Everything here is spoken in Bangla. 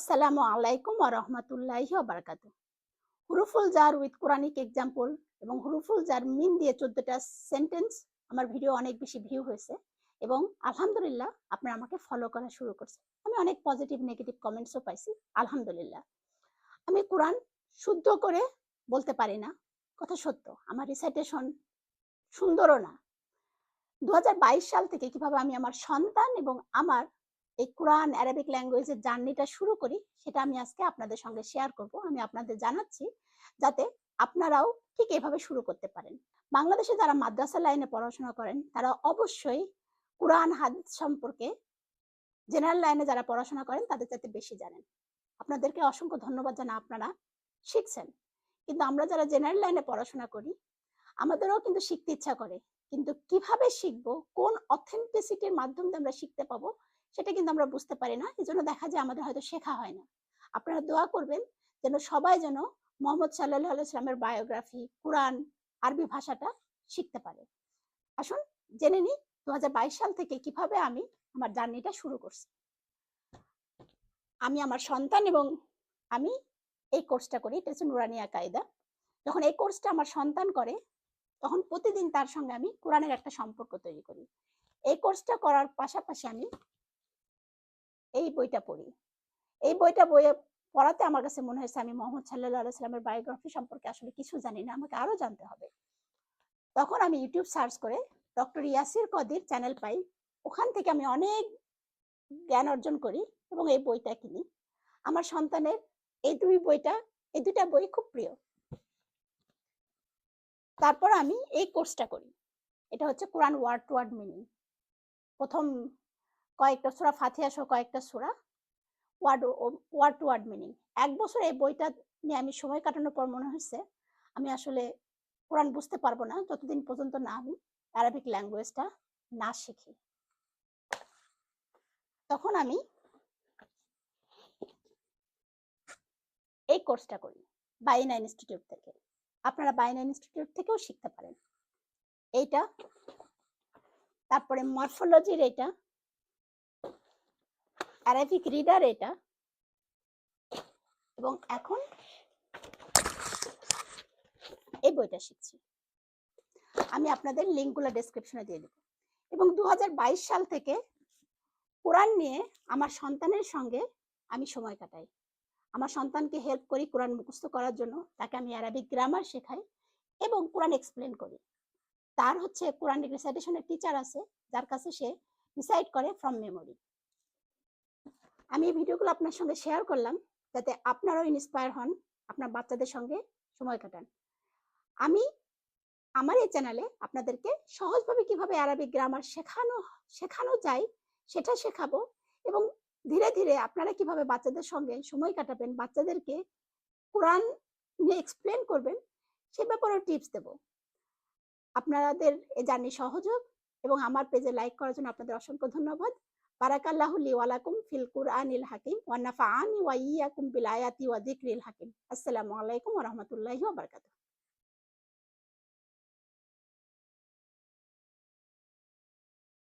আসসালামু আলাইকুম ওয়া রাহমাতুল্লাহি ওয়া বারাকাতুহু। হুরুফুল জার উইথ কোরআনিক এক্সাম্পল এবং হুরুফুল জার মিন দিয়ে ১৪টা সেন্টেন্স আমার ভিডিও অনেক বেশি ভিউ হয়েছে এবং আলহামদুলিল্লাহ আপনারা আমাকে ফলো করা শুরু করছেন। আমি অনেক পজিটিভ নেগেটিভ কমেন্টসও পাইছি আলহামদুলিল্লাহ। আমি কোরআন শুদ্ধ করে বলতে পারি না, কথা সত্য। আমার রিসাইটেশন সুন্দরও না। ২০২২ সাল থেকে কিভাবে আমি আমার সন্তান এবং আমার এই কোরআন অ্যারাবিক ল্যাঙ্গুয়েজের জার্নিটা শুরু করি সেটা আমি আজকে আপনাদের সঙ্গে শেয়ার করব। আমি আপনাদের জানাচ্ছি যাতে আপনারাও ঠিক এভাবে শুরু করতে পারেন। বাংলাদেশে যারা মাদ্রাসা লাইনে পড়াশোনা করেন তারা অবশ্যই কোরআন হাদিস সম্পর্কে জেনারেল লাইনে যারা পড়াশোনা করেন তাদের চাইতে বেশি জানেন। আপনাদেরকে অসংখ্য ধন্যবাদ জানাই আপনারা শিখছেন। কিন্তু আমরা যারা জেনারেল লাইনে পড়াশোনা করি আমাদেরও কিন্তু শিখতে ইচ্ছা করে। কিন্তু কিভাবে শিখবো, কোন অথেন্টিসিটির মাধ্যমে আমরা শিখতে পাবো সেটা কিন্তু আমরা বুঝতে পারি না। এজন্য দেখা যায় আমাদের হয়তো শেখা হয় না। আপনারা দোয়া করবেন যেন সবাই যেন মুহাম্মদ সাল্লাল্লাহু আলাইহি ওয়াসাল্লামের বায়োগ্রাফি, কুরআন, আরবি ভাষাটা শিখতে পারে। আসুন জেনে নিই ২০২২ সাল থেকে কিভাবে আমি আমার জার্নিটা শুরু করছি। আমি আমার সন্তান এবং আমি এই কোর্সটা করি। এটা হচ্ছে নুরানিয়া কায়দা। যখন এই কোর্সটা আমার সন্তান করে তখন প্রতিদিন তার সঙ্গে আমি কোরআনের একটা সম্পর্ক তৈরি করি। এই কোর্সটা করার পাশাপাশি আমি এই বইটা পড়ি। এই বইয়ে পড়াতে আমার কাছে মনে হয়েছে আমি মুহাম্মদ সাল্লাল্লাহু আলাইহি ওয়াসাল্লামের বায়োগ্রাফি সম্পর্কে আসলে কিছু জানি না, আমাকে আরো জানতে হবে। তখন আমি ইউটিউব সার্চ করে ডক্টর ইয়াসির কদির চ্যানেল পাই। ওখান থেকে আমি অনেক জ্ঞান অর্জন করি এবং এই বইটা কিনি। আমার সন্তানের এই দুইটা বই খুব প্রিয়। তারপর আমি এই কোর্সটা করি। এটা হচ্ছে কোরআন ওয়ার্ড টু ওয়ার্ড মিনিং। প্রথম কয়েকটা সূরা ফাতিহা সহ কয়েকটা সূরা ওয়ার্ড টু ওয়ার্ড মিনিং। ১ বছর এই বইটা নিয়ে আমি সময় কাটানোর পর মনে হয়েছে আমি আসলে কোরআন বুঝতে পারবো না যতদিন পর্যন্ত না আমি আরবিক ল্যাঙ্গুয়েজটা না শিখি। তখন আমি এই কোর্সটা করি বাইনা ইনস্টিটিউট থেকে। আপনারা বাইনা ইনস্টিটিউট থেকেও শিখতে পারেন। এইটা, তারপরে মরফোলজির এটা, অ্যারাবিক রিডার এটা, এবং এখন এই বইটা শিখছি। আমি আপনাদের লিঙ্কগুলো ডেসক্রিপশনে দিয়ে দেব। এবং ২০২২ সাল থেকে কোরআন নিয়ে আমার সন্তানের সঙ্গে আমি সময় কাটাই। আমার সন্তানকে হেল্প করি কোরআন মুখস্থ করার জন্য। তাকে আমি অ্যারাবিক গ্রামার শেখাই এবং কোরআন এক্সপ্লেন করি। তার হচ্ছে কোরআন রিসাইটেশনের টিচার আছে যার কাছে সে রিসাইট করে ফ্রম মেমোরি। আমি এই ভিডিওগুলো আপনার সঙ্গে শেয়ার করলাম যাতে আপনারাও ইন্সপায়ার হন, আপনার বাচ্চাদের সঙ্গে সময় কাটান। আমি আমার এই চ্যানেলে আপনাদেরকে সহজভাবে কিভাবে আরবিক গ্রামার শেখানো যায় সেটা শেখাবো এবং ধীরে ধীরে আপনারা কিভাবে বাচ্চাদের সঙ্গে সময় কাটাবেন, বাচ্চাদেরকে কোরআন নিয়ে এক্সপ্লেন করবেন সে ব্যাপারেও টিপস দেব। আপনাদের এই জার্নি সহযোগ এবং আমার পেজে লাইক করার জন্য আপনাদের অসংখ্য ধন্যবাদ। বারাকাল্লাহু লি ওয়া লাকুম ফিল কুরআনিল হাকিম ওয়া নাফাআনি ওয়া ইয়্যাকুম বিল আয়াতি ওয়া যিকরিল হাকিম। আসসালামু আলাইকুম ওয়া রাহমাতুল্লাহি ওয়া বারাকাতুহু।